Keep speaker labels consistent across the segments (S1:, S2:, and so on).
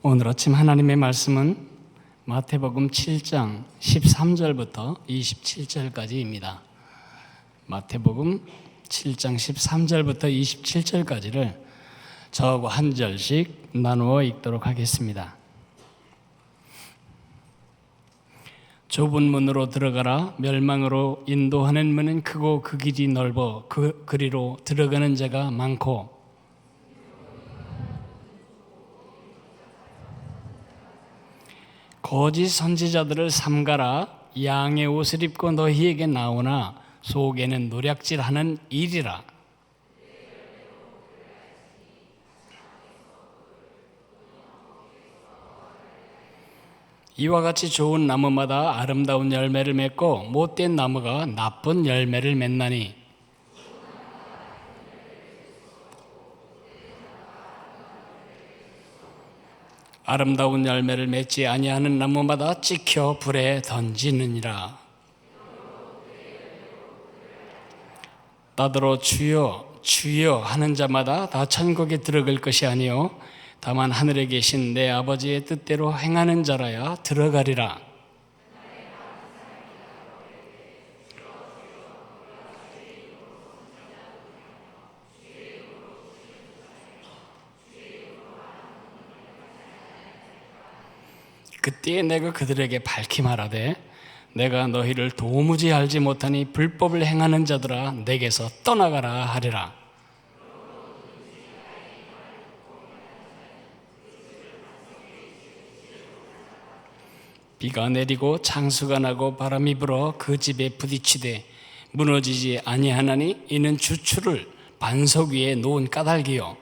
S1: 오늘 아침 하나님의 말씀은 마태복음 7장 13절부터 27절까지입니다. 마태복음 7장 13절부터 27절까지를 저하고 한 절씩 나누어 읽도록 하겠습니다. 좁은 문으로 들어가라. 멸망으로 인도하는 문은 크고 그 길이 넓어 그 그리로 들어가는 자가 많고 거짓 선지자들을 삼가라. 양의 옷을 입고 너희에게 나오나 속에는 노략질하는 일이라. 이와 같이 좋은 나무마다 아름다운 열매를 맺고 못된 나무가 나쁜 열매를 맺나니 아름다운 열매를 맺지 아니하는 나무마다 찍혀 불에 던지느니라. 나더러 주여 주여 하는 자마다 다 천국에 들어갈 것이 아니요 다만 하늘에 계신 내 아버지의 뜻대로 행하는 자라야 들어가리라. 그때에 내가 그들에게 밝히 말하되 내가 너희를 도무지 알지 못하니 불법을 행하는 자들아 내게서 떠나가라 하리라. 비가 내리고 창수가 나고 바람이 불어 그 집에 부딪히되 무너지지 아니하나니 이는 주추를 반석 위에 놓은 까닭이요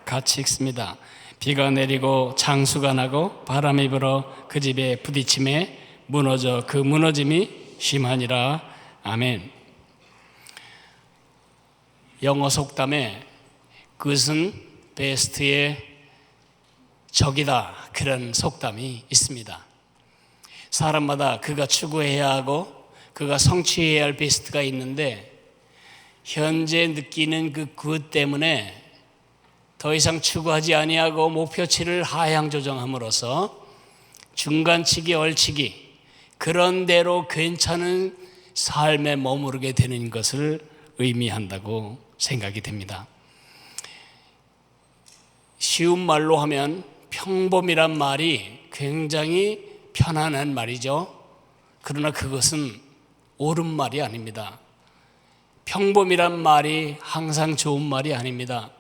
S1: 같이 읽습니다. 비가 내리고 창수가 나고 바람이 불어 그 집에 부딪힘에 무너져 그 무너짐이 심하니라. 아멘. 영어 속담에 그것은 베스트의 적이다, 그런 속담이 있습니다. 사람마다 그가 추구해야 하고 그가 성취해야 할 베스트가 있는데 현재 느끼는 그 굿 때문에 더 이상 추구하지 아니하고 목표치를 하향 조정함으로써 중간치기 얼치기 그런 대로 괜찮은 삶에 머무르게 되는 것을 의미한다고 생각이 됩니다. 쉬운 말로 하면 평범이란 말이 굉장히 편안한 말이죠. 그러나 그것은 옳은 말이 아닙니다. 평범이란 말이 항상 좋은 말이 아닙니다.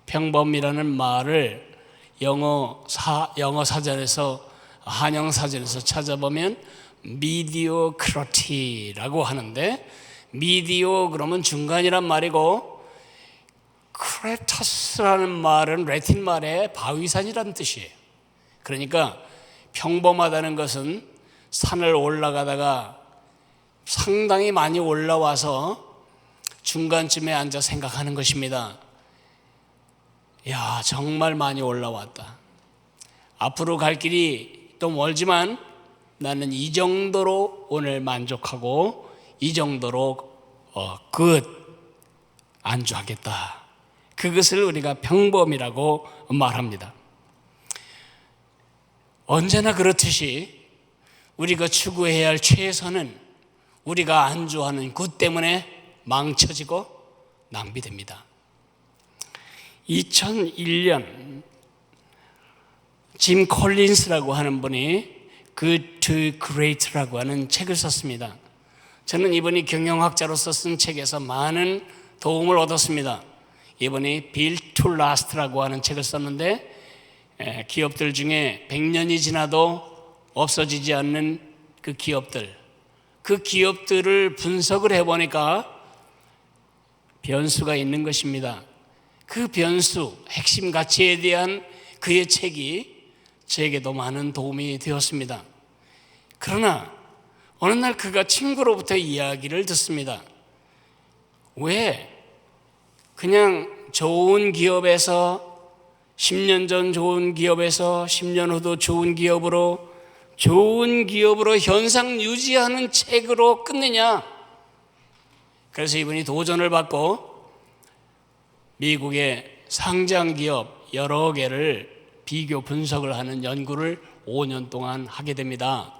S1: 평범이라는 말을 영어 사전에서 한영 사전에서 찾아보면 mediocrity라고 하는데 medio 그러면 중간이란 말이고 크레터스라는 말은 라틴 말의 바위산이라는 뜻이에요. 그러니까 평범하다는 것은 산을 올라가다가 상당히 많이 올라와서 중간쯤에 앉아 생각하는 것입니다. 야, 정말 많이 올라왔다. 앞으로 갈 길이 또 멀지만 나는 이 정도로 오늘 만족하고 이 정도로 끝 안주하겠다. 그것을 우리가 평범이라고 말합니다. 언제나 그렇듯이 우리가 추구해야 할 최선은 우리가 안주하는 굿 때문에 망쳐지고 낭비됩니다. 2001년 짐 콜린스라고 하는 분이 Good to Great라고 하는 책을 썼습니다. 저는 이분이 경영학자로서 쓴 책에서 많은 도움을 얻었습니다. 이분이 Built to Last라고 하는 책을 썼는데 기업들 중에 100년이 지나도 없어지지 않는 그 기업들을 분석을 해보니까 변수가 있는 것입니다. 그 변수, 핵심 가치에 대한 그의 책이 저에게도 많은 도움이 되었습니다. 그러나 어느 날 그가 친구로부터 이야기를 듣습니다. 왜 그냥 좋은 기업에서 10년 전 좋은 기업에서 10년 후도 좋은 기업으로 현상 유지하는 책으로 끝내냐? 그래서 이분이 도전을 받고 미국의 상장 기업 여러 개를 비교 분석을 하는 연구를 5년 동안 하게 됩니다.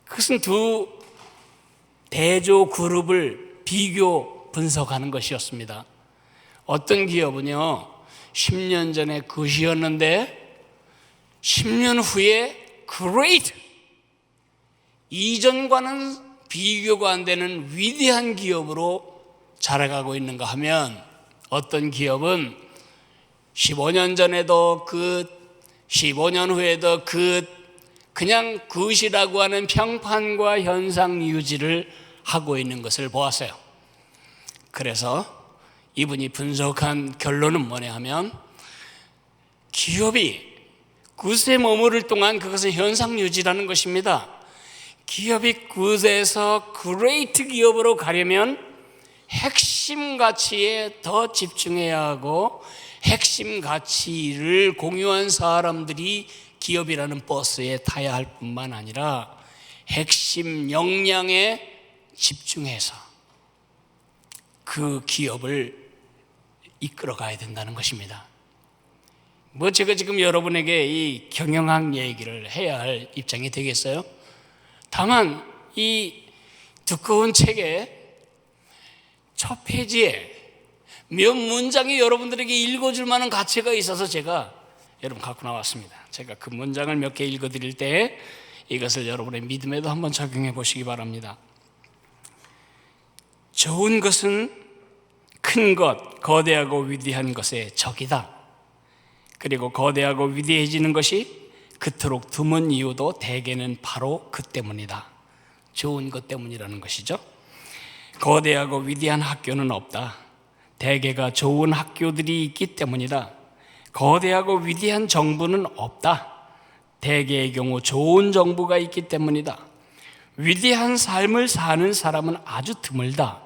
S1: 그것은 두 대조 그룹을 비교 분석하는 것이었습니다. 어떤 기업은요, 10년 전에 굿이었는데 10년 후에 great, 이전과는 비교가 안 되는 위대한 기업으로 자라가고 있는가 하면, 어떤 기업은 15년 전에도 굿, 15년 후에도 굿, 그냥 굿이라고 하는 평판과 현상 유지를 하고 있는 것을 보았어요. 그래서 이분이 분석한 결론은 뭐냐 하면, 기업이 굿에 머무를 동안 그것은 현상 유지라는 것입니다. 기업이 굿에서 그레이트 기업으로 가려면 핵심 가치에 더 집중해야 하고, 핵심 가치를 공유한 사람들이 기업이라는 버스에 타야 할 뿐만 아니라 핵심 역량에 집중해서 그 기업을 이끌어 가야 된다는 것입니다. 제가 지금 여러분에게 이 경영학 얘기를 해야 할 입장이 되겠어요? 다만 이 두꺼운 책의 첫 페이지에 몇 문장이 여러분들에게 읽어줄 만한 가치가 있어서 제가 여러분 갖고 나왔습니다. 제가 그 문장을 몇 개 읽어드릴 때 이것을 여러분의 믿음에도 한번 적용해 보시기 바랍니다. 좋은 것은 큰 것, 거대하고 위대한 것의 적이다. 그리고 거대하고 위대해지는 것이 그토록 드문 이유도 대개는 바로 그 때문이다. 좋은 것 때문이라는 것이죠. 거대하고 위대한 학교는 없다. 대개가 좋은 학교들이 있기 때문이다. 거대하고 위대한 정부는 없다. 대개의 경우 좋은 정부가 있기 때문이다. 위대한 삶을 사는 사람은 아주 드물다.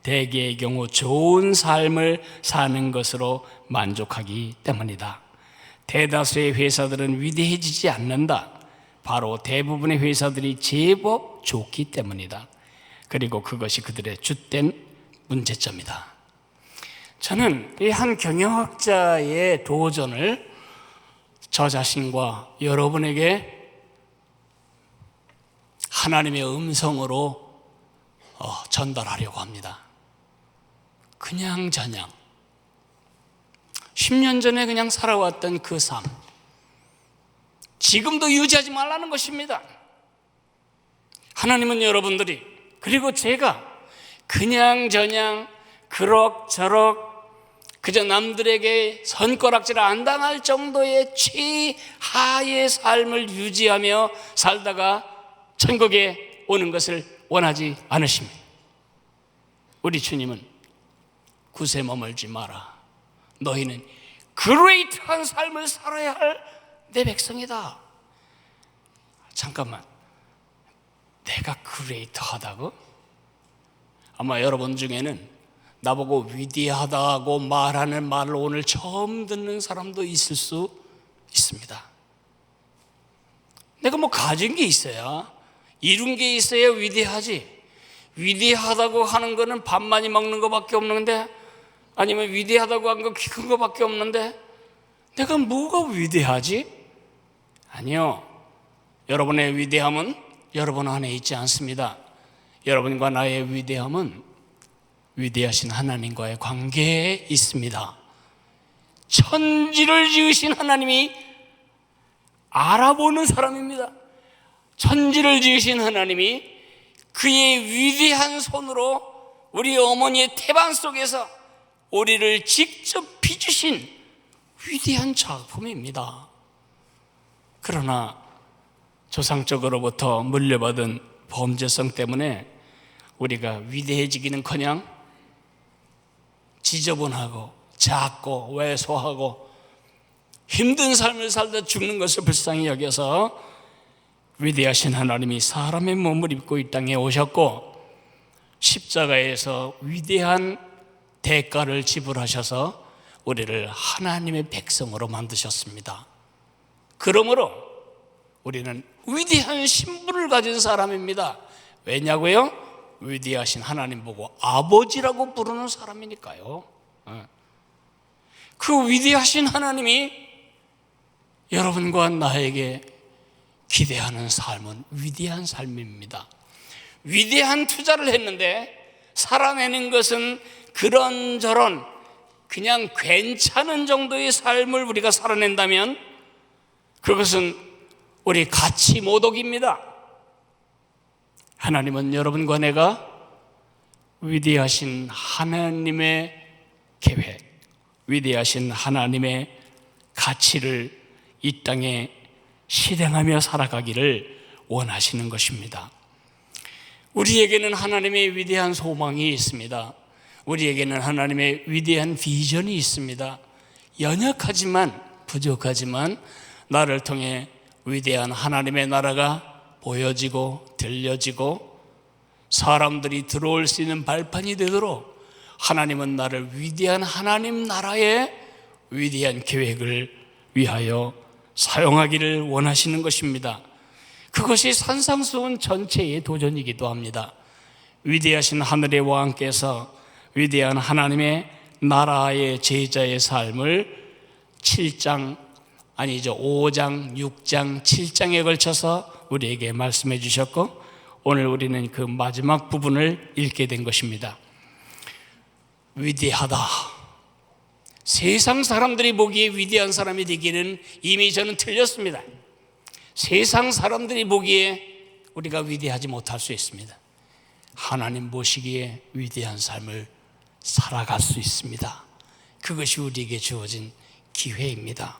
S1: 대개의 경우 좋은 삶을 사는 것으로 만족하기 때문이다. 대다수의 회사들은 위대해지지 않는다. 바로 대부분의 회사들이 제법 좋기 때문이다. 그리고 그것이 그들의 주된 문제점이다. 저는 이 한 경영학자의 도전을 저 자신과 여러분에게 하나님의 음성으로 전달하려고 합니다. 그냥저냥 10년 전에 그냥 살아왔던 그 삶, 지금도 유지하지 말라는 것입니다. 하나님은 여러분들이, 그리고 제가 그냥저냥 그럭저럭 그저 남들에게 손가락질 안 당할 정도의 최하의 삶을 유지하며 살다가 천국에 오는 것을 원하지 않으십니다. 우리 주님은 굿에 머물지 마라. 너희는 그레이트한 삶을 살아야 할 내 백성이다. 잠깐만, 내가 그레이트하다고? 아마 여러분 중에는 나보고 위대하다고 말하는 말을 오늘 처음 듣는 사람도 있을 수 있습니다. 내가 가진 게 있어야, 이룬 게 있어야 위대하지. 위대하다고 하는 거는 밥 많이 먹는 거밖에 없는데, 아니면 위대하다고 한 거 키 큰 거밖에 없는데 내가 뭐가 위대하지? 아니요. 여러분의 위대함은 여러분 안에 있지 않습니다. 여러분과 나의 위대함은 위대하신 하나님과의 관계에 있습니다. 천지를 지으신 하나님이 알아보는 사람입니다. 천지를 지으신 하나님이 그의 위대한 손으로 우리 어머니의 태반 속에서 우리를 직접 빚으신 위대한 작품입니다. 그러나 조상적으로부터 물려받은 범죄성 때문에 우리가 위대해지기는커녕 지저분하고 작고 왜소하고 힘든 삶을 살다 죽는 것을 불쌍히 여겨서 위대하신 하나님이 사람의 몸을 입고 이 땅에 오셨고 십자가에서 위대한 대가를 지불하셔서 우리를 하나님의 백성으로 만드셨습니다. 그러므로 우리는 위대한 신분을 가진 사람입니다. 왜냐고요? 위대하신 하나님 보고 아버지라고 부르는 사람이니까요. 그 위대하신 하나님이 여러분과 나에게 기대하는 삶은 위대한 삶입니다. 위대한 투자를 했는데 살아내는 것은 그런저런 그냥 괜찮은 정도의 삶을 우리가 살아낸다면 그것은 우리 가치 모독입니다. 하나님은 여러분과 내가 위대하신 하나님의 계획, 위대하신 하나님의 가치를 이 땅에 실행하며 살아가기를 원하시는 것입니다. 우리에게는 하나님의 위대한 소망이 있습니다. 우리에게는 하나님의 위대한 비전이 있습니다. 연약하지만 부족하지만 나를 통해 위대한 하나님의 나라가 보여지고 들려지고 사람들이 들어올 수 있는 발판이 되도록 하나님은 나를 위대한 하나님 나라의 위대한 계획을 위하여 사용하기를 원하시는 것입니다. 그것이 산상수훈 전체의 도전이기도 합니다. 위대하신 하늘의 왕께서 위대한 하나님의 나라의 제자의 삶을 5장, 6장, 7장에 걸쳐서 우리에게 말씀해 주셨고 오늘 우리는 그 마지막 부분을 읽게 된 것입니다. 위대하다. 세상 사람들이 보기에 위대한 사람이 되기는 이미 저는 틀렸습니다. 세상 사람들이 보기에 우리가 위대하지 못할 수 있습니다. 하나님 보시기에 위대한 삶을 살아갈 수 있습니다. 그것이 우리에게 주어진 기회입니다.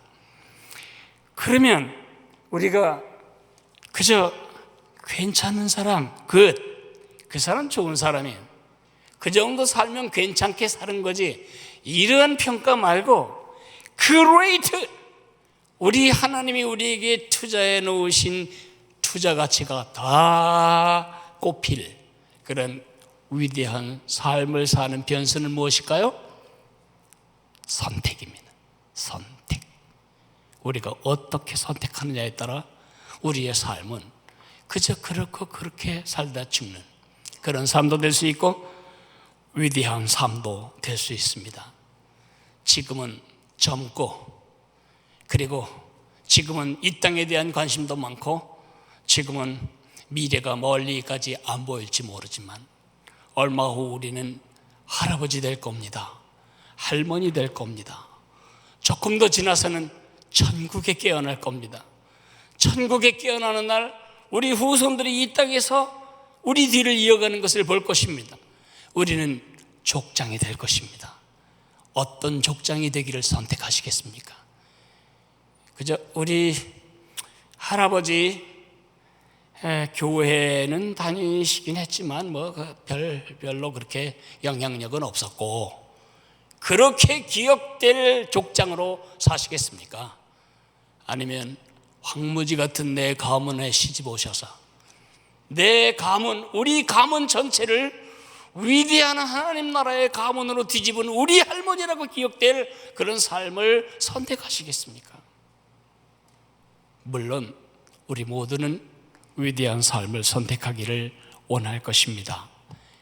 S1: 그러면 우리가 그저 괜찮은 사람, 그 사람 좋은 사람이에요. 그 정도 살면 괜찮게 사는 거지 이러한 평가 말고 great, 우리 하나님이 우리에게 투자해 놓으신 투자 가치가 다 꼽힐 그런 위대한 삶을 사는 변수는 무엇일까요? 선택입니다. 선택. 우리가 어떻게 선택하느냐에 따라 우리의 삶은 그저 그렇고 그렇게 살다 죽는 그런 삶도 될 수 있고 위대한 삶도 될 수 있습니다. 지금은 젊고 그리고 지금은 이 땅에 대한 관심도 많고 지금은 미래가 멀리까지 안 보일지 모르지만 얼마 후 우리는 할아버지 될 겁니다. 할머니 될 겁니다. 조금 더 지나서는 천국에 깨어날 겁니다. 천국에 깨어나는 날 우리 후손들이 이 땅에서 우리 뒤를 이어가는 것을 볼 것입니다. 우리는 족장이 될 것입니다. 어떤 족장이 되기를 선택하시겠습니까? 그저 우리 할아버지 교회는 다니시긴 했지만 별로 그렇게 영향력은 없었고 그렇게 기억될 족장으로 사시겠습니까? 아니면 황무지 같은 내 가문에 시집 오셔서 내 가문, 우리 가문 전체를 위대한 하나님 나라의 가문으로 뒤집은 우리 할머니라고 기억될 그런 삶을 선택하시겠습니까? 물론 우리 모두는 위대한 삶을 선택하기를 원할 것입니다.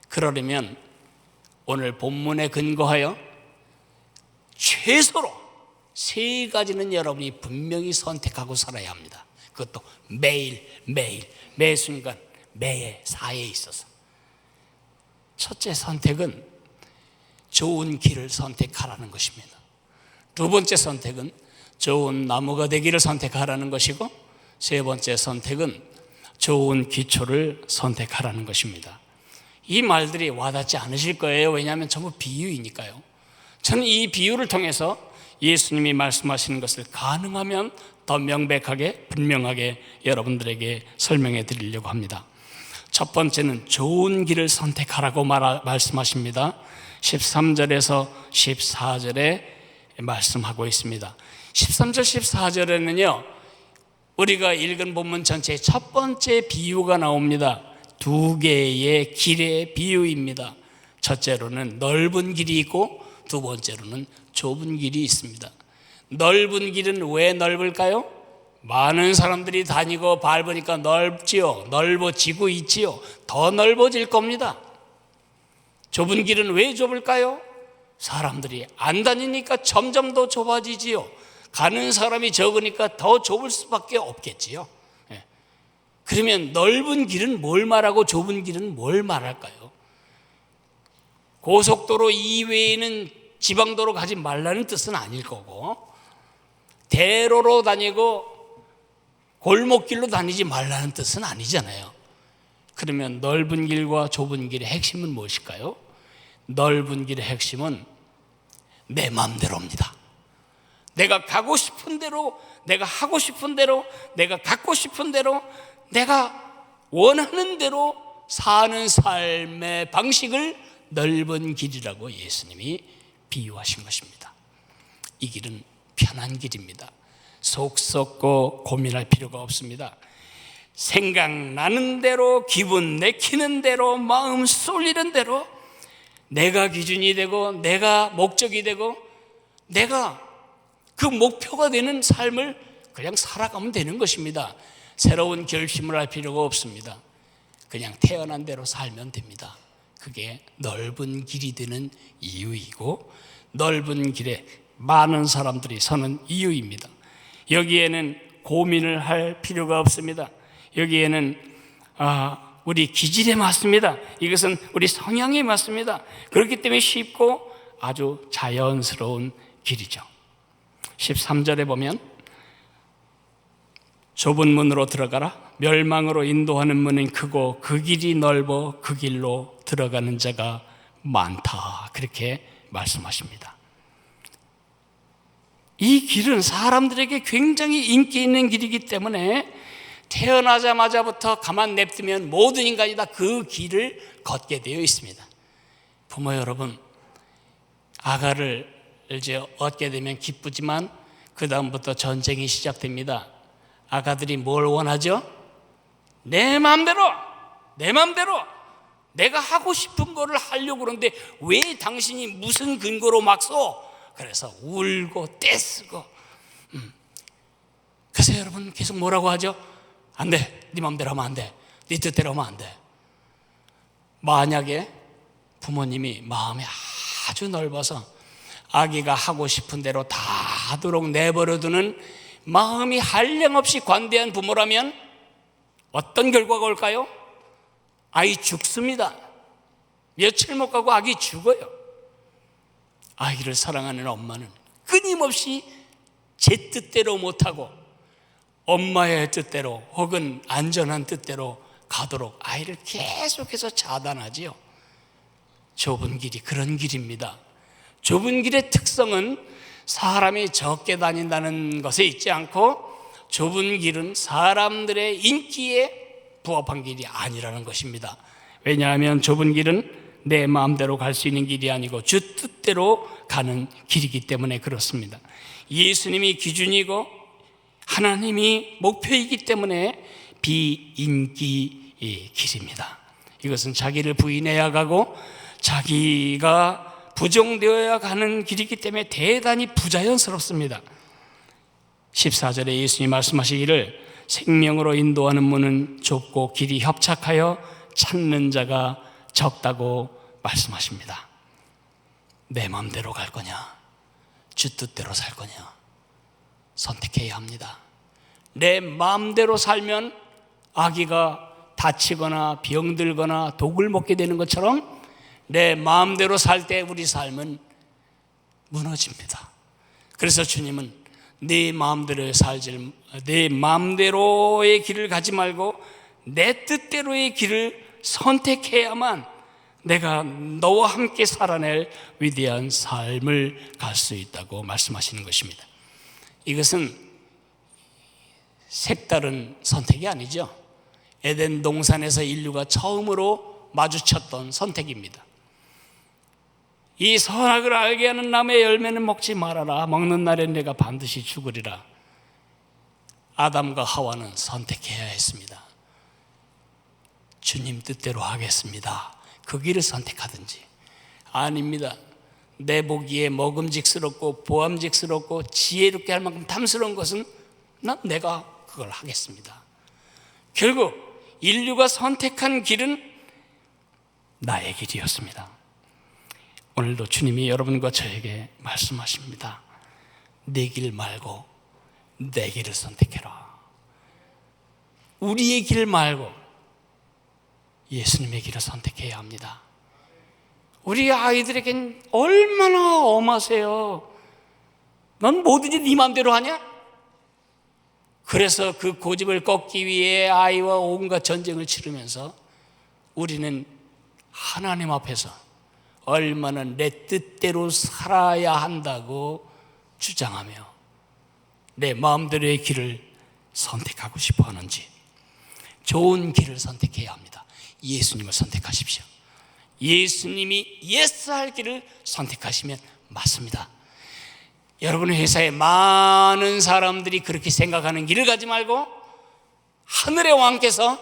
S1: 그러려면 오늘 본문에 근거하여 최소로 3가지는 여러분이 분명히 선택하고 살아야 합니다. 그것도 매일 매 순간 매의 사이에 있어서. 첫째 선택은 좋은 길을 선택하라는 것입니다. 두 번째 선택은 좋은 나무가 되기를 선택하라는 것이고 세 번째 선택은 좋은 기초를 선택하라는 것입니다. 이 말들이 와닿지 않으실 거예요. 왜냐하면 전부 비유이니까요. 저는 이 비유를 통해서 예수님이 말씀하시는 것을 가능하면 더 명백하게 분명하게 여러분들에게 설명해 드리려고 합니다. 첫 번째는 좋은 길을 선택하라고 말씀하십니다. 13절에서 14절에 말씀하고 있습니다. 13절 14절에는요 우리가 읽은 본문 전체의 첫 번째 비유가 나옵니다. 2개의 길의 비유입니다. 첫째로는 넓은 길이 있고 두 번째로는 좁은 길이 있습니다. 넓은 길은 왜 넓을까요? 많은 사람들이 다니고 밟으니까 넓지요. 넓어지고 있지요. 더 넓어질 겁니다. 좁은 길은 왜 좁을까요? 사람들이 안 다니니까 점점 더 좁아지지요. 가는 사람이 적으니까 더 좁을 수밖에 없겠지요. 그러면 넓은 길은 뭘 말하고 좁은 길은 뭘 말할까요? 고속도로 이외에는 지방도로 가지 말라는 뜻은 아닐 거고, 대로로 다니고 골목길로 다니지 말라는 뜻은 아니잖아요. 그러면 넓은 길과 좁은 길의 핵심은 무엇일까요? 넓은 길의 핵심은 내 마음대로입니다. 내가 가고 싶은 대로, 내가 하고 싶은 대로, 내가 갖고 싶은 대로, 내가 원하는 대로 사는 삶의 방식을 넓은 길이라고 예수님이 비유하신 것입니다. 이 길은 편한 길입니다. 속 썩고 고민할 필요가 없습니다. 생각나는 대로, 기분 내키는 대로, 마음 쏠리는 대로 내가 기준이 되고 내가 목적이 되고 내가 그 목표가 되는 삶을 그냥 살아가면 되는 것입니다. 새로운 결심을 할 필요가 없습니다. 그냥 태어난 대로 살면 됩니다. 그게 넓은 길이 되는 이유이고 넓은 길에 많은 사람들이 서는 이유입니다. 여기에는 고민을 할 필요가 없습니다. 여기에는 우리 기질에 맞습니다. 이것은 우리 성향에 맞습니다. 그렇기 때문에 쉽고 아주 자연스러운 길이죠. 13절에 보면 좁은 문으로 들어가라. 멸망으로 인도하는 문은 크고 그 길이 넓어 그 길로 들어가는 자가 많다. 그렇게 말씀하십니다. 이 길은 사람들에게 굉장히 인기 있는 길이기 때문에 태어나자마자부터 가만 냅두면 모든 인간이 다 그 길을 걷게 되어 있습니다. 부모 여러분, 아가를 이제 얻게 되면 기쁘지만 그 다음부터 전쟁이 시작됩니다. 아가들이 뭘 원하죠? 내 마음대로 내가 하고 싶은 거를 하려고 그러는데 왜 당신이 무슨 근거로 막 써? 그래서 울고 떼쓰고 그래서 여러분 계속 뭐라고 하죠? 안 돼, 네 마음대로 하면 안 돼, 네 뜻대로 하면 안 돼. 만약에 부모님이 마음이 아주 넓어서 아기가 하고 싶은 대로 다 하도록 내버려두는 마음이 한량없이 관대한 부모라면 어떤 결과가 올까요? 아이 죽습니다. 며칠 못 가고 아기 죽어요. 아이를 사랑하는 엄마는 끊임없이 제 뜻대로 못하고 엄마의 뜻대로 혹은 안전한 뜻대로 가도록 아이를 계속해서 차단하지요. 좁은 길이 그런 길입니다. 좁은 길의 특성은 사람이 적게 다닌다는 것에 있지 않고 좁은 길은 사람들의 인기에 부합한 길이 아니라는 것입니다. 왜냐하면 좁은 길은 내 마음대로 갈 수 있는 길이 아니고 주 뜻대로 가는 길이기 때문에 그렇습니다. 예수님이 기준이고 하나님이 목표이기 때문에 비인기의 길입니다. 이것은 자기를 부인해야 가고 자기가 부정되어야 가는 길이기 때문에 대단히 부자연스럽습니다. 14절에 예수님이 말씀하시기를 생명으로 인도하는 문은 좁고 길이 협착하여 찾는 자가 적다고 말씀하십니다. 내 마음대로 갈 거냐, 주 뜻대로 살 거냐 선택해야 합니다. 내 마음대로 살면 아기가 다치거나 병들거나 독을 먹게 되는 것처럼 내 마음대로 살 때 우리 삶은 무너집니다. 그래서 주님은 내 마음대로의 길을 가지 말고 내 뜻대로의 길을 선택해야만 내가 너와 함께 살아낼 위대한 삶을 갈 수 있다고 말씀하시는 것입니다. 이것은 색다른 선택이 아니죠. 에덴 동산에서 인류가 처음으로 마주쳤던 선택입니다. 이 선악을 알게 하는 나무의 열매는 먹지 말아라. 먹는 날에 내가 반드시 죽으리라. 아담과 하와는 선택해야 했습니다. 주님 뜻대로 하겠습니다. 그 길을 선택하든지. 아닙니다. 내 보기에 먹음직스럽고 보암직스럽고 지혜롭게 할 만큼 탐스러운 것은 내가 그걸 하겠습니다. 결국 인류가 선택한 길은 나의 길이었습니다. 오늘도 주님이 여러분과 저에게 말씀하십니다. 내 길 말고 내 길을 선택해라. 우리의 길 말고 예수님의 길을 선택해야 합니다. 우리 아이들에겐 얼마나 엄하세요. 넌 뭐든지 네 마음대로 하냐? 그래서 그 고집을 꺾기 위해 아이와 온갖 전쟁을 치르면서 우리는 하나님 앞에서 얼마나 내 뜻대로 살아야 한다고 주장하며 내 마음대로의 길을 선택하고 싶어 하는지, 좋은 길을 선택해야 합니다. 예수님을 선택하십시오. 예수님이 예스할 길을 선택하시면 맞습니다. 여러분의 회사에 많은 사람들이 그렇게 생각하는 길을 가지 말고 하늘의 왕께서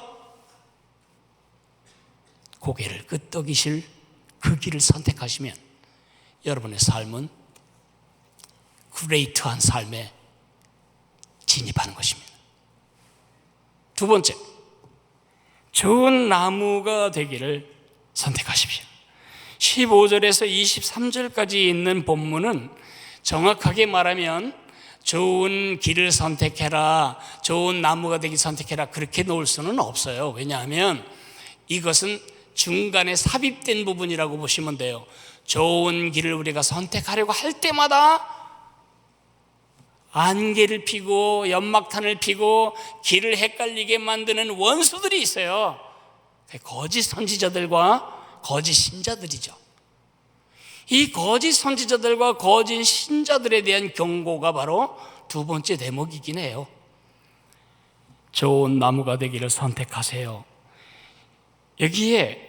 S1: 고개를 끄덕이실 그 길을 선택하시면 여러분의 삶은 그레이트한 삶에 진입하는 것입니다. 두 번째, 좋은 나무가 되기를 선택하십시오. 15절에서 23절까지 있는 본문은 정확하게 말하면 좋은 길을 선택해라, 좋은 나무가 되기 선택해라, 그렇게 놓을 수는 없어요. 왜냐하면 이것은 중간에 삽입된 부분이라고 보시면 돼요. 좋은 길을 우리가 선택하려고 할 때마다 안개를 피고 연막탄을 피고 길을 헷갈리게 만드는 원수들이 있어요. 거짓 선지자들과 거짓 신자들이죠. 이 거짓 선지자들과 거짓 신자들에 대한 경고가 바로 두 번째 대목이긴 해요. 좋은 나무가 되기를 선택하세요. 여기에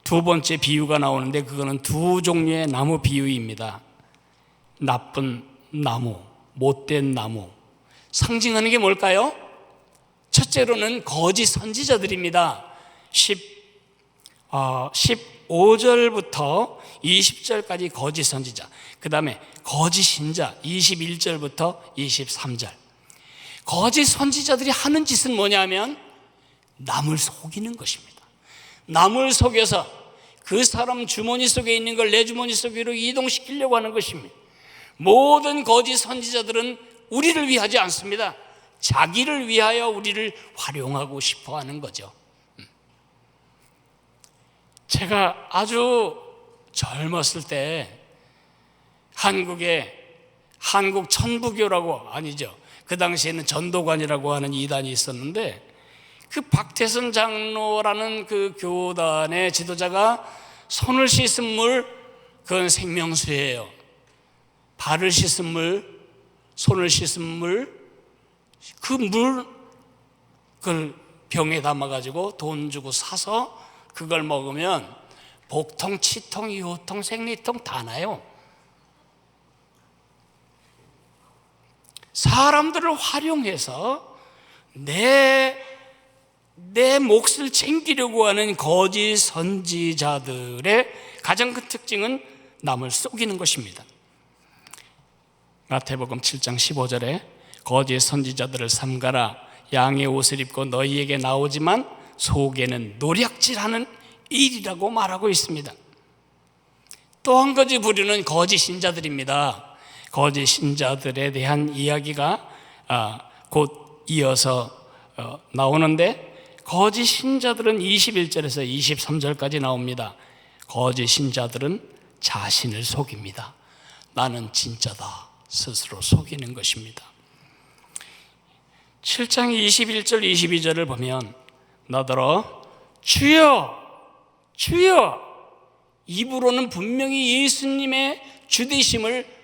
S1: 두 번째 비유가 나오는데 그거는 두 종류의 나무 비유입니다. 나쁜 나무, 못된 나무. 상징하는 게 뭘까요? 첫째로는 거짓 선지자들입니다. 15절부터 20절까지 거짓 선지자, 그 다음에 거짓 신자 21절부터 23절. 거짓 선지자들이 하는 짓은 뭐냐면 남을 속이는 것입니다. 남을 속여서 그 사람 주머니 속에 있는 걸 내 주머니 속으로 이동시키려고 하는 것입니다. 모든 거짓 선지자들은 우리를 위하지 않습니다. 자기를 위하여 우리를 활용하고 싶어 하는 거죠. 제가 아주 젊었을 때 한국에 한국 천부교라고, 아니죠, 그 당시에는 전도관이라고 하는 이단이 있었는데 그 박태선 장로라는 그 교단의 지도자가 손을 씻은 물, 그건 생명수예요. 발을 씻은 물, 손을 씻은 물, 그 물, 그걸 병에 담아가지고 돈 주고 사서 그걸 먹으면 복통, 치통, 요통, 생리통 다 나요. 사람들을 활용해서 내 몫을 챙기려고 하는 거짓 선지자들의 가장 큰 특징은 남을 속이는 것입니다. 마태복음 7장 15절에 거짓 선지자들을 삼가라. 양의 옷을 입고 너희에게 나오지만 속에는 노략질하는 일이라고 말하고 있습니다. 또 한 가지 부류는 거짓 신자들입니다. 거짓 신자들에 대한 이야기가 곧 이어서 나오는데, 거짓 신자들은 21절에서 23절까지 나옵니다. 거짓 신자들은 자신을 속입니다. 나는 진짜다 스스로 속이는 것입니다. 7장 21절 22절을 보면 나더러 주여 주여, 입으로는 분명히 예수님의 주되심을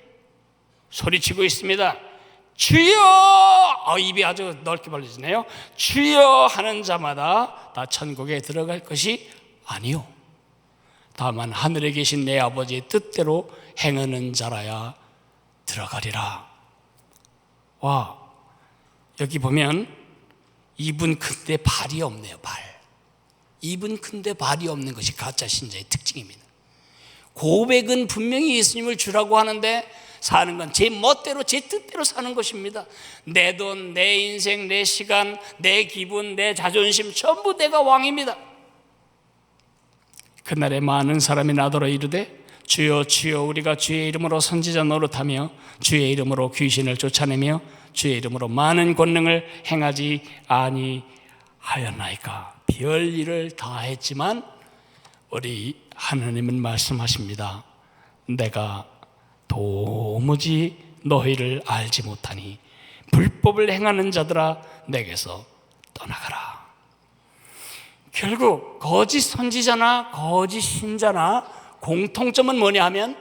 S1: 소리치고 있습니다. 주여, 입이 아주 넓게 벌려지네요. 주여 하는 자마다 다 천국에 들어갈 것이 아니요, 다만 하늘에 계신 내 아버지의 뜻대로 행하는 자라야 들어가리라. 와, 여기 보면 입은 큰데 발이 없네요. 입은 큰데 발이 없는 것이 가짜 신자의 특징입니다. 고백은 분명히 예수님을 주라고 하는데 사는 건 제 멋대로 제 뜻대로 사는 것입니다. 내 돈, 내 인생, 내 시간, 내 기분, 내 자존심 전부 내가 왕입니다. 그날에 많은 사람이 나더러 이르되 주여 주여 우리가 주의 이름으로 선지자 노릇하며 주의 이름으로 귀신을 쫓아내며 주의 이름으로 많은 권능을 행하지 아니하였나이까. 별일을 다 했지만 우리 하나님은 말씀하십니다. 내가 도무지 너희를 알지 못하니 불법을 행하는 자들아 내게서 떠나가라. 결국 거짓 선지자나 거짓 신자나 공통점은 뭐냐 하면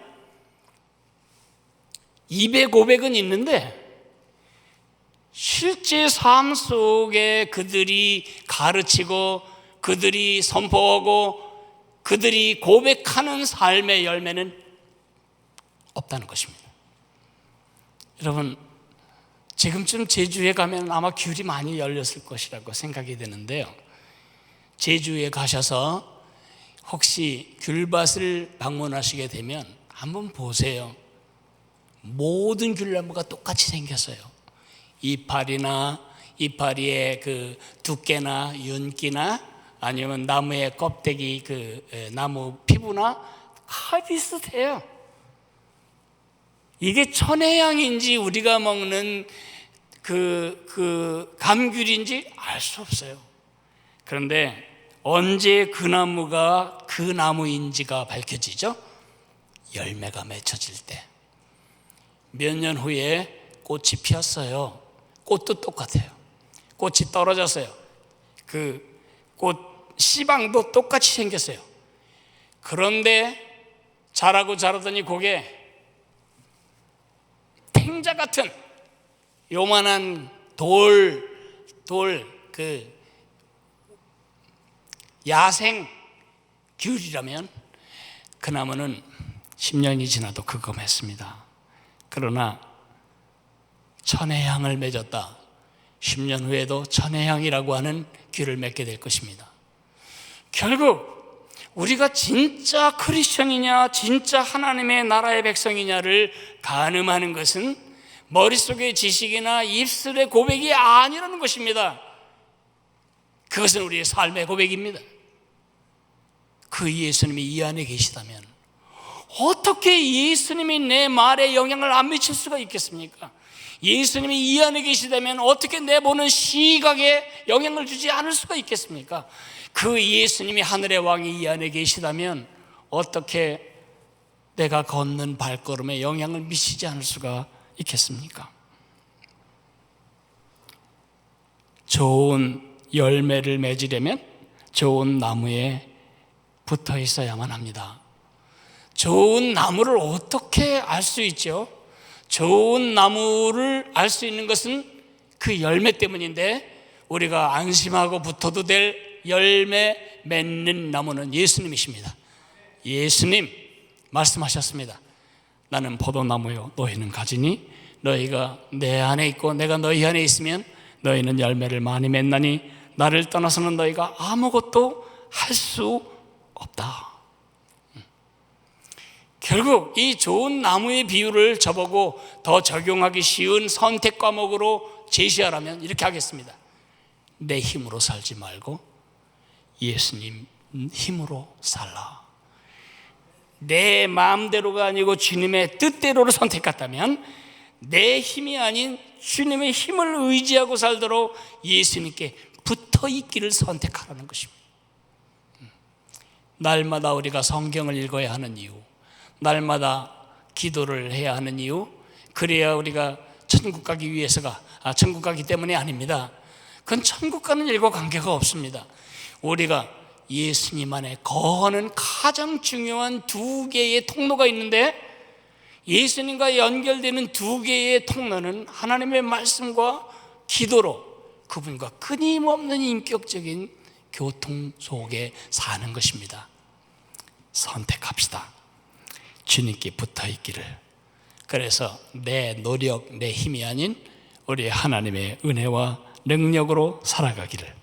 S1: 입의 고백은 있는데 실제 삶 속에 그들이 가르치고 그들이 선포하고 그들이 고백하는 삶의 열매는 없다는 것입니다. 여러분, 지금쯤 제주에 가면 아마 귤이 많이 열렸을 것이라고 생각이 되는데요. 제주에 가셔서 혹시 귤밭을 방문하시게 되면 한번 보세요. 모든 귤나무가 똑같이 생겼어요. 이파리의 그 두께나 윤기나 아니면 나무의 껍데기 나무 피부나 다 비슷해요. 이게 천혜향인지 우리가 먹는 그 감귤인지 알 수 없어요. 그런데 언제 그 나무가 그 나무인지가 밝혀지죠? 열매가 맺혀질 때. 몇 년 후에 꽃이 피었어요. 꽃도 똑같아요. 꽃이 떨어졌어요. 그 꽃 씨방도 똑같이 생겼어요. 그런데 자라더니 그게 탱자 같은 요만한 야생 귤이라면 그 나무는 10년이 지나도 그거했습니다. 그러나 천혜향을 맺었다. 10년 후에도 천혜향이라고 하는 귤을 맺게 될 것입니다. 결국 우리가 진짜 크리스천이냐 진짜 하나님의 나라의 백성이냐를 가늠하는 것은 머릿속의 지식이나 입술의 고백이 아니라는 것입니다. 그것은 우리의 삶의 고백입니다. 그 예수님이 이 안에 계시다면 어떻게 예수님이 내 말에 영향을 안 미칠 수가 있겠습니까? 예수님이 이 안에 계시다면 어떻게 내 보는 시각에 영향을 주지 않을 수가 있겠습니까? 그 예수님이 하늘의 왕이 이 안에 계시다면 어떻게 내가 걷는 발걸음에 영향을 미치지 않을 수가 있겠습니까? 좋은 열매를 맺으려면 좋은 나무에 붙어 있어야만 합니다. 좋은 나무를 어떻게 알 수 있죠? 좋은 나무를 알 수 있는 것은 그 열매 때문인데 우리가 안심하고 붙어도 될 열매 맺는 나무는 예수님이십니다. 예수님 말씀하셨습니다. 나는 포도나무요 너희는 가지니 너희가 내 안에 있고 내가 너희 안에 있으면 너희는 열매를 많이 맺나니 나를 떠나서는 너희가 아무것도 할 수 없다. 결국 이 좋은 나무의 비유를 저보고 더 적용하기 쉬운 선택 과목으로 제시하라면 이렇게 하겠습니다. 내 힘으로 살지 말고 예수님 힘으로 살라. 내 마음대로가 아니고 주님의 뜻대로를 선택했다면 내 힘이 아닌 주님의 힘을 의지하고 살도록 예수님께 붙어 있기를 선택하라는 것입니다. 날마다 우리가 성경을 읽어야 하는 이유, 날마다 기도를 해야 하는 이유, 그래야 우리가 천국 가기 위해서가 천국 가기 때문이 아닙니다. 그건 천국 가는 일과 관계가 없습니다. 우리가 예수님 안에 거하는 가장 중요한 두 개의 통로가 있는데 예수님과 연결되는 두 개의 통로는 하나님의 말씀과 기도로 그분과 끊임없는 인격적인 교통 속에 사는 것입니다. 선택합시다. 주님께 붙어 있기를. 그래서 내 노력, 내 힘이 아닌 우리 하나님의 은혜와 능력으로 살아가기를.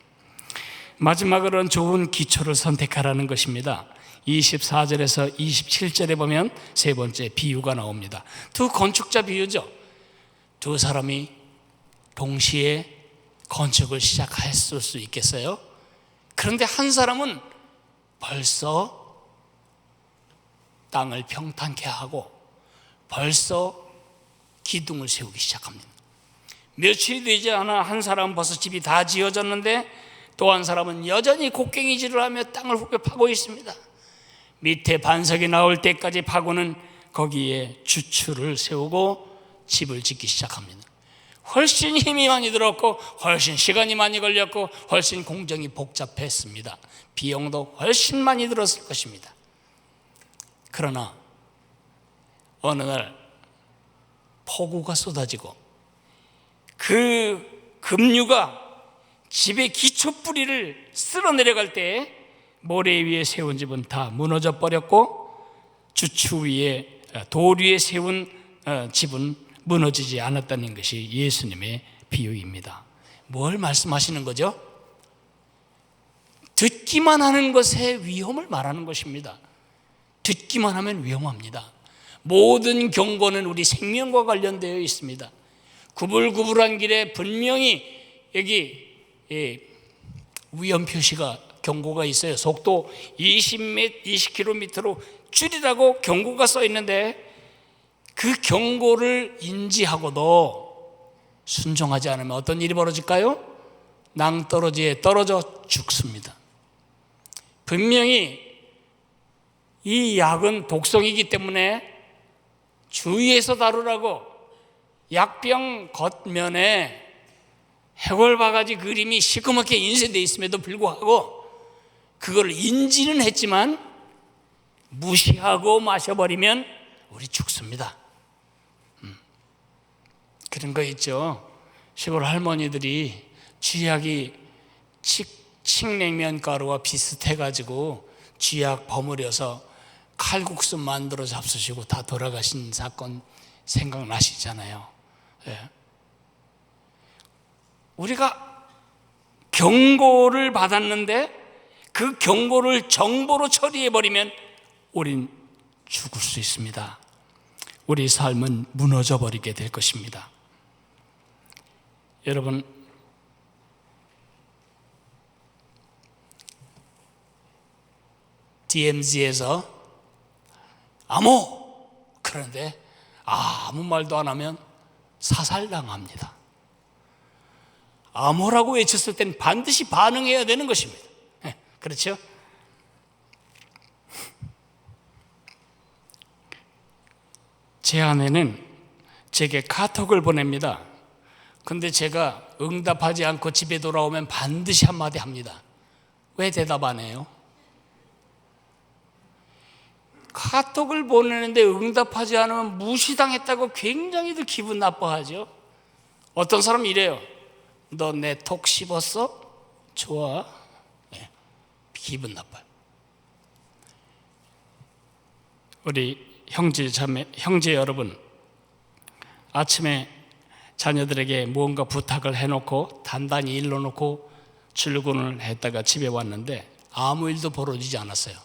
S1: 마지막으로는 좋은 기초를 선택하라는 것입니다. 24절에서 27절에 보면 세 번째 비유가 나옵니다. 두 건축자 비유죠. 두 사람이 동시에 건축을 시작했을 수 있겠어요? 그런데 한 사람은 벌써 땅을 평탄케 하고 벌써 기둥을 세우기 시작합니다. 며칠이 되지 않아 한 사람은 벌써 집이 다 지어졌는데 또 한 사람은 여전히 곡괭이질을 하며 땅을 후벼 파고 있습니다. 밑에 반석이 나올 때까지 파고는 거기에 주추를 세우고 집을 짓기 시작합니다. 훨씬 힘이 많이 들었고 훨씬 시간이 많이 걸렸고 훨씬 공정이 복잡했습니다. 비용도 훨씬 많이 들었을 것입니다. 그러나 어느 날 폭우가 쏟아지고 그 급류가 집의 기초뿌리를 쓸어 내려갈 때 모래 위에 세운 집은 다 무너져 버렸고 주추 위에 돌 위에 세운 집은 무너지지 않았다는 것이 예수님의 비유입니다. 뭘 말씀하시는 거죠? 듣기만 하는 것의 위험을 말하는 것입니다. 듣기만 하면 위험합니다. 모든 경고는 우리 생명과 관련되어 있습니다. 구불구불한 길에 분명히 여기 위험 표시가 경고가 있어요. 속도 20km로 줄이라고 경고가 써 있는데 그 경고를 인지하고도 순종하지 않으면 어떤 일이 벌어질까요? 낭떠러지에 떨어져 죽습니다. 분명히 이 약은 독성이기 때문에 주의해서 다루라고 약병 겉면에 해골바가지 그림이 시커멓게 인쇄되어 있음에도 불구하고 그걸 인지는 했지만 무시하고 마셔버리면 우리 죽습니다. 그런 거 있죠. 시골 할머니들이 쥐약이 칡냉면 가루와 비슷해가지고 쥐약 버무려서 칼국수 만들어 잡수시고 다 돌아가신 사건 생각나시잖아요. 예. 우리가 경고를 받았는데 그 경고를 정보로 처리해버리면 우린 죽을 수 있습니다. 우리 삶은 무너져 버리게 될 것입니다. 여러분, DMZ에서 암호! 그런데 아무 말도 안 하면 사살당합니다. 암호라고 외쳤을 땐 반드시 반응해야 되는 것입니다. 그렇죠? 제 아내는 제게 카톡을 보냅니다. 근데 제가 응답하지 않고 집에 돌아오면 반드시 한마디 합니다. 왜 대답 안 해요? 카톡을 보내는데 응답하지 않으면 무시당했다고 굉장히들 기분 나빠하죠. 어떤 사람은 이래요. 너 내 톡 씹었어? 좋아. 네, 기분 나빠요. 우리 형제 여러분, 아침에 자녀들에게 무언가 부탁을 해놓고 단단히 일러놓고 출근을 했다가 집에 왔는데 아무 일도 벌어지지 않았어요.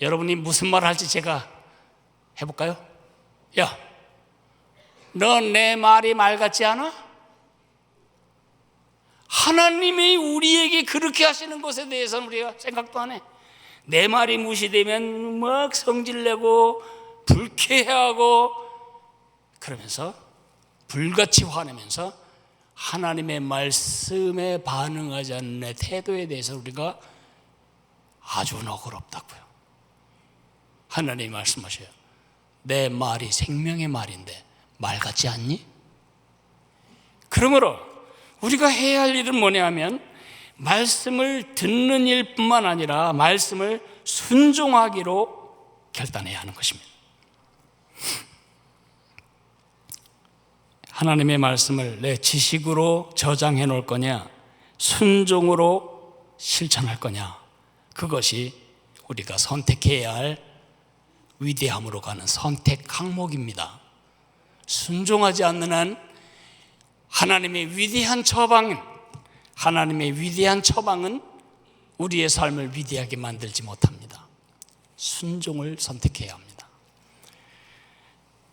S1: 여러분이 무슨 말 할지 제가 해볼까요? 야, 너 내 말이 말 같지 않아? 하나님이 우리에게 그렇게 하시는 것에 대해서는 우리가 생각도 안 해. 내 말이 무시되면 막 성질내고 불쾌해하고 그러면서 불같이 화내면서 하나님의 말씀에 반응하지 않는 내 태도에 대해서 우리가 아주 너그럽다고요. 하나님이 말씀하셔요. 내 말이 생명의 말인데 말 같지 않니? 그러므로 우리가 해야 할 일은 뭐냐 하면 말씀을 듣는 일뿐만 아니라 말씀을 순종하기로 결단해야 하는 것입니다. 하나님의 말씀을 내 지식으로 저장해 놓을 거냐, 순종으로 실천할 거냐, 그것이 우리가 선택해야 할 위대함으로 가는 선택 항목입니다. 순종하지 않는 한 하나님의 위대한 처방은 우리의 삶을 위대하게 만들지 못합니다. 순종을 선택해야 합니다.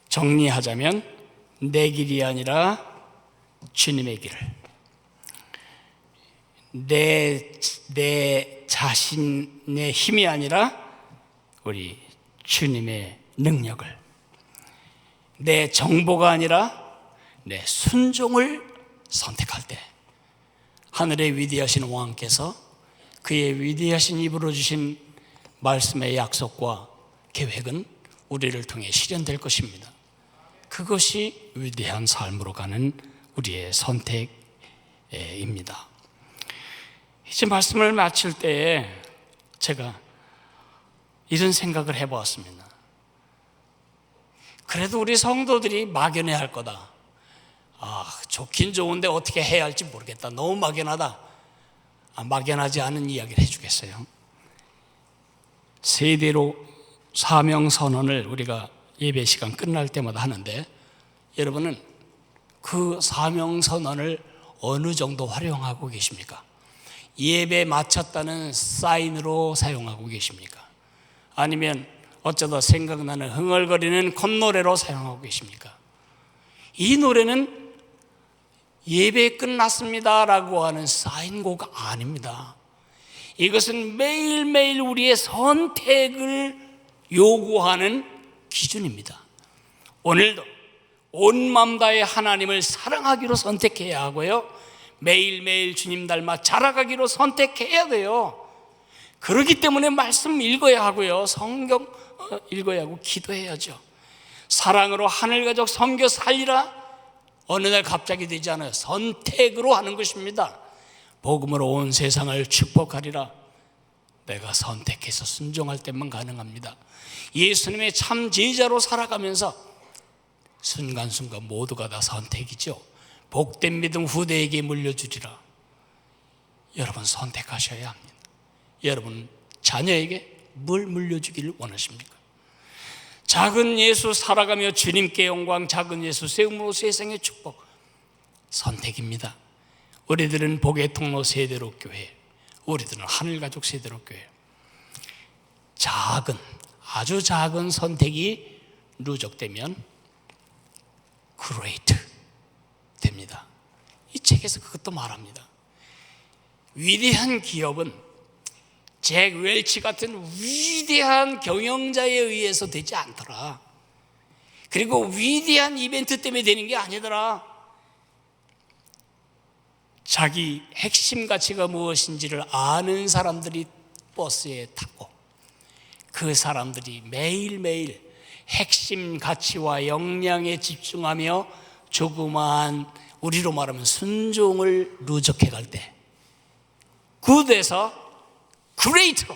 S1: 정리하자면 내 길이 아니라 주님의 길을, 내 자신의 힘이 아니라 우리 주님의 능력을, 내 정보가 아니라 내 순종을 선택할 때 하늘의 위대하신 왕께서 그의 위대하신 입으로 주신 말씀의 약속과 계획은 우리를 통해 실현될 것입니다. 그것이 위대한 삶으로 가는 우리의 선택입니다. 이제 말씀을 마칠 때에 제가 이런 생각을 해보았습니다. 그래도 우리 성도들이 막연해 할 거다. 좋긴 좋은데 어떻게 해야 할지 모르겠다. 너무 막연하다. 막연하지 않은 이야기를 해주겠어요. 세대로 사명 선언을 우리가 예배 시간 끝날 때마다 하는데, 여러분은 그 사명 선언을 어느 정도 활용하고 계십니까? 예배 마쳤다는 사인으로 사용하고 계십니까? 아니면 어쩌다 생각나는 흥얼거리는 콧노래로 사용하고 계십니까? 이 노래는 예배 끝났습니다 라고 하는 사인곡 아닙니다. 이것은 매일매일 우리의 선택을 요구하는 기준입니다. 오늘도 온 마음 다해 하나님을 사랑하기로 선택해야 하고요, 매일매일 주님 닮아 자라가기로 선택해야 돼요. 그렇기 때문에 말씀 읽어야 하고요, 성경 읽어야 하고 기도해야죠. 사랑으로 하늘가족 섬겨 살리라 어느 날 갑자기 되지 않아요. 선택으로 하는 것입니다. 복음으로 온 세상을 축복하리라, 내가 선택해서 순종할 때만 가능합니다. 예수님의 참 제자로 살아가면서 순간순간 모두가 다 선택이죠. 복된 믿음 후대에게 물려주리라. 여러분 선택하셔야 합니다. 여러분 자녀에게 뭘 물려주기를 원하십니까? 작은 예수 살아가며 주님께 영광, 작은 예수 세움으로 세상의 축복, 선택입니다. 우리들은 복의 통로 세대로 교회, 우리들은 하늘가족 세대로 교회. 작은, 아주 작은 선택이 누적되면 great 됩니다. 이 책에서 그것도 말합니다. 위대한 기업은 잭 웰치 같은 위대한 경영자에 의해서 되지 않더라. 그리고 위대한 이벤트 때문에 되는 게 아니더라. 자기 핵심 가치가 무엇인지를 아는 사람들이 버스에 타고, 그 사람들이 매일매일 핵심 가치와 역량에 집중하며 조그마한, 우리로 말하면 순종을 누적해 갈 때 굿에서 그레이트로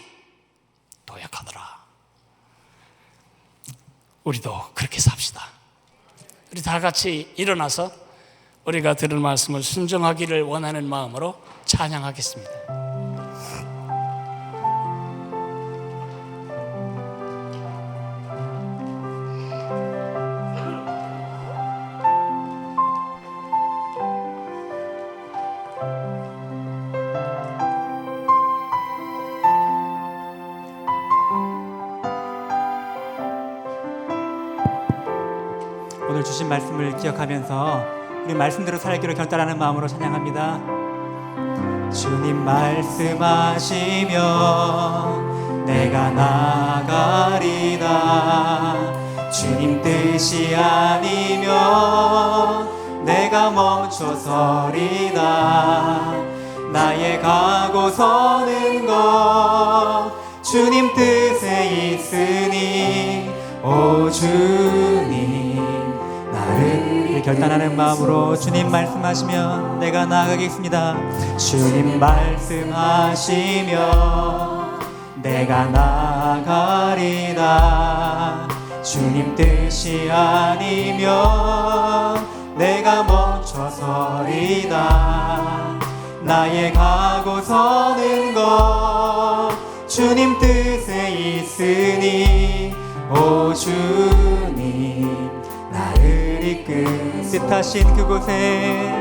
S1: 도약하더라. 우리도 그렇게 삽시다. 우리 다 같이 일어나서 우리가 들은 말씀을 순종하기를 원하는 마음으로 찬양하겠습니다.
S2: 오늘 주신 말씀을 기억하면서 우리 말씀대로 살기로 결단하는 마음으로 찬양합니다. 주님 말씀하시면 내가 나가리다. 주님 뜻이 아니면 내가 멈춰서리다. 나의 가고 서는 것 주님 뜻에 있으니 오 주님 나를 결단하는 마음으로 주님 말씀하시면 내가 나아가겠습니다. 주님 말씀하시면 내가 나아가리다. 주님 뜻이 아니면 내가 멈춰서리다. 나의 가고 서는 것 주님 뜻에 있으니 오 주님 나를 이끌 뜻하신 그곳에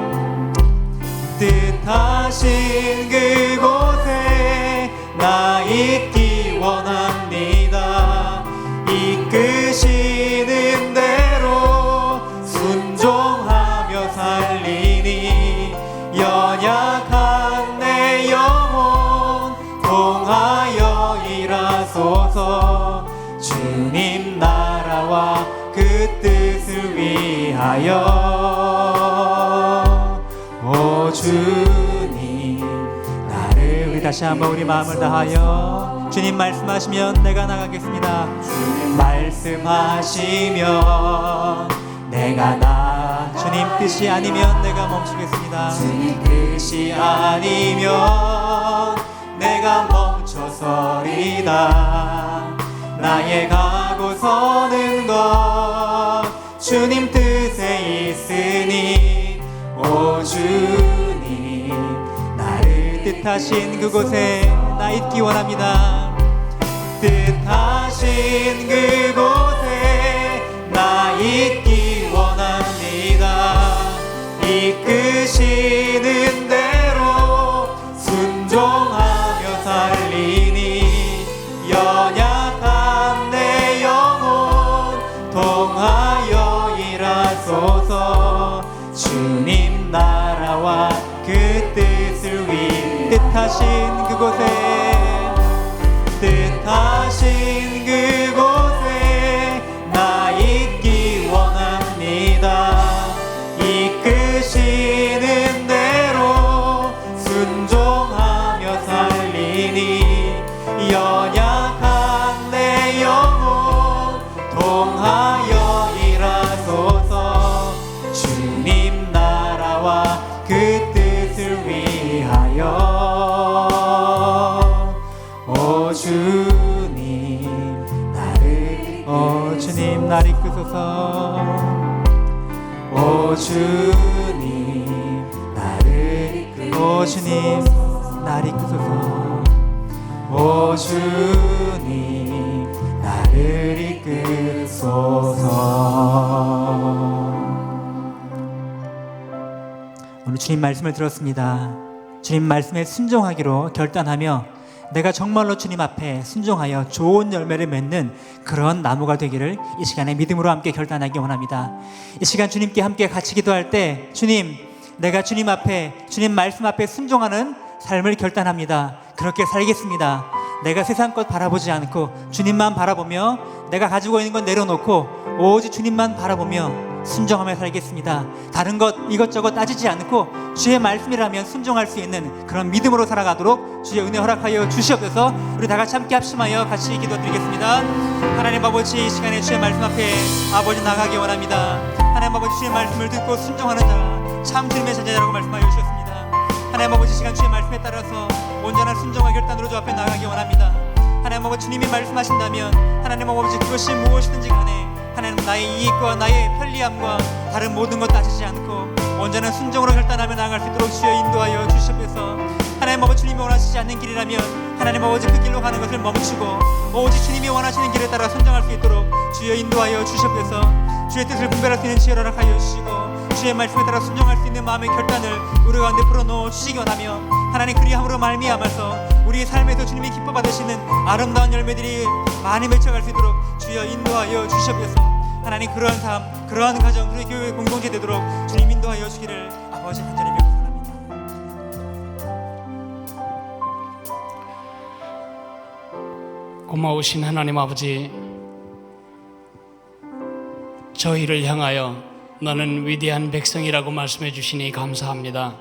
S2: 나 있기 원합니다. 이끄시는 대로 순종하며 살리니 연약한 내 영혼 통하여 일하소서. 주님 나라와 그 뜻을 위하여 오 주님 나를 우리 다시 한번 우리 마음을 다하여 주님 말씀하시면 내가 나가겠습니다. 주님 말씀하시면 내가 나 주님 뜻이 아니면 내가 멈추겠습니다. 주님 뜻이 아니면 내가 멈춰서리다. 나의 가고 서는 것 주님 뜻에 있으니 오 주님 나를 뜻하신 그곳에 나 있기 원합니다. 뜻하신 그곳에 나 있기 원합니다. 이끄시는 대로 순종하며 살리니 연약한 내 영혼 통하여 일하소서. 주님 나라와 그 뜻을 위해 뜻하신 그곳에 나 있기 원합니다. 이끄시는 대로 순종하며 살리니 연약한 내 영혼 통하여 일하소서. 주님 나라와 그 뜻을 위하여 오 주님 날 이끄소서. 오 주님 오 주님 날 이끄소서. 오 주님 나를 이끄소서. 오늘 주님 말씀을 들었습니다. 주님 말씀에 순종하기로 결단하며 내가 정말로 주님 앞에 순종하여 좋은 열매를 맺는 그런 나무가 되기를 이 시간에 믿음으로 함께 결단하기 원합니다. 이 시간 주님께 함께 같이 기도할 때 주님, 내가 주님 앞에 주님 말씀 앞에 순종하는 삶을 결단합니다. 그렇게 살겠습니다. 내가 세상 것 바라보지 않고 주님만 바라보며 내가 가지고 있는 건 내려놓고 오직 주님만 바라보며 순종하며 살겠습니다. 다른 것 이것저것 따지지 않고 주의 말씀이라면 순종할 수 있는 그런 믿음으로 살아가도록 주의 은혜 허락하여 주시옵소서. 우리 다 같이 함께 합심하여 같이 기도드리겠습니다. 하나님 아버지, 이 시간에 주의 말씀 앞에 아버지 나가기 원합니다. 하나님 아버지, 주의 말씀을 듣고 순종하는 자 참 주님의 제자라고 말씀하여 주셨습니다. 하나님 아버지, 시간 주의 말씀에 따라서 온전한 순종과 결단으로 주 앞에 나가기 원합니다. 하나님 아버지, 주님이 말씀하신다면 하나님 아버지 그것이 무엇이든지 간에 하나님 나의 이익과 나의 편리함과 다른 모든 것 따지지 않고 온전한 순종으로 결단하며 나아갈 수 있도록 주여 인도하여 주시옵소서. 하나님 아버지, 주님이 원하시지 않는 길이라면 하나님 아버지 그 길로 가는 것을 멈추고 오직 주님이 원하시는 길에 따라 순종할 수 있도록 주여 인도하여 주시옵소서. 주의 뜻을 분별할 수 있는 지혜를 허락하여 주시고 주의 말씀에 따라 순종할 수 있는 마음의 결단을 우리 가운데 풀어놓어 주시기 원하며 하나님 그리함으로 말미암아서 우리의 삶에서 주님이 기뻐 받으시는 아름다운 열매들이 많이 맺혀갈 수 있도록 주여 인도하여 주시옵소서. 하나님 그러한 삶, 그러한 가정, 우리 교회 공동체 되도록 주님 인도하여 주기를 아버지 간절히 믿고 바랍니다.
S1: 고마우신 하나님 아버지, 저희를 향하여 너는 위대한 백성이라고 말씀해 주시니 감사합니다.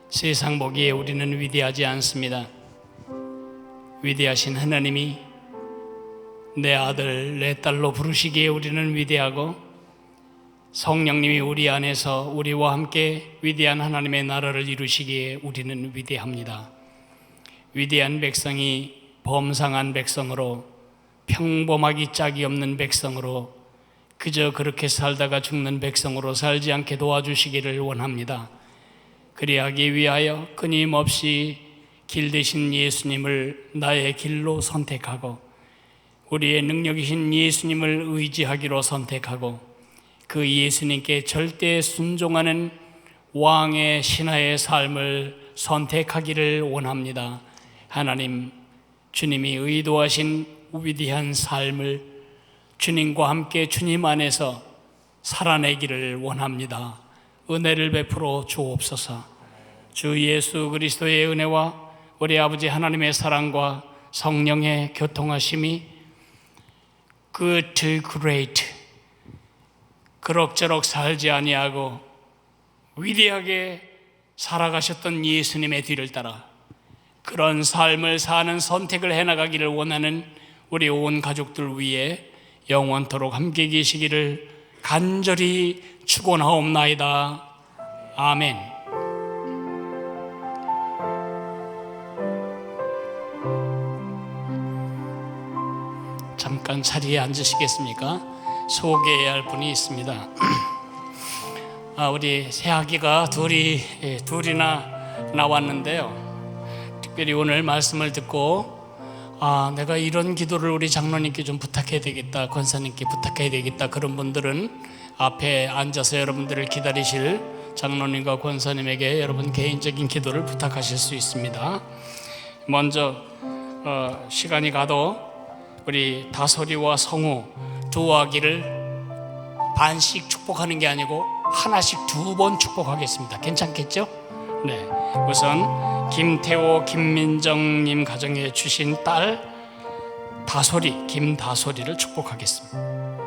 S1: 세상 보기에 우리는 위대하지 않습니다. 위대하신 하나님이 내 아들, 내 딸로 부르시기에 우리는 위대하고 성령님이 우리 안에서 우리와 함께 위대한 하나님의 나라를 이루시기에 우리는 위대합니다. 위대한 백성이 범상한 백성으로, 평범하기 짝이 없는 백성으로, 그저 그렇게 살다가 죽는 백성으로 살지 않게 도와주시기를 원합니다. 그리하기 위하여 끊임없이 길 되신 예수님을 나의 길로 선택하고 우리의 능력이신 예수님을 의지하기로 선택하고 그 예수님께 절대 순종하는 왕의 신하의 삶을 선택하기를 원합니다. 하나님, 주님이 의도하신 위대한 삶을 주님과 함께 주님 안에서 살아내기를 원합니다. 은혜를 베풀어 주옵소서. 주 예수 그리스도의 은혜와 우리 아버지 하나님의 사랑과 성령의 교통하심이 good to great. 그럭저럭 살지 아니하고 위대하게 살아가셨던 예수님의 뒤를 따라 그런 삶을 사는 선택을 해나가기를 원하는 우리 온 가족들 위해 영원토록 함께 계시기를 간절히 축원하옵나이다. 아멘. 잠깐 자리에 앉으시겠습니까? 소개해야 할 분이 있습니다. 우리 새아기가 둘이나 나왔는데요. 특별히 오늘 말씀을 듣고 내가 이런 기도를 우리 장로님께 좀 부탁해야 되겠다, 권사님께 부탁해야 되겠다, 그런 분들은 앞에 앉아서 여러분들을 기다리실 장로님과 권사님에게 여러분 개인적인 기도를 부탁하실 수 있습니다. 먼저 시간이 가도 우리 다솔이와 성우 두 아기를 반씩 축복하는 게 아니고 하나씩 2번 축복하겠습니다. 괜찮겠죠? 네. 우선 김태호, 김민정님 가정에 주신 딸 다솔이, 김다솔이를 축복하겠습니다.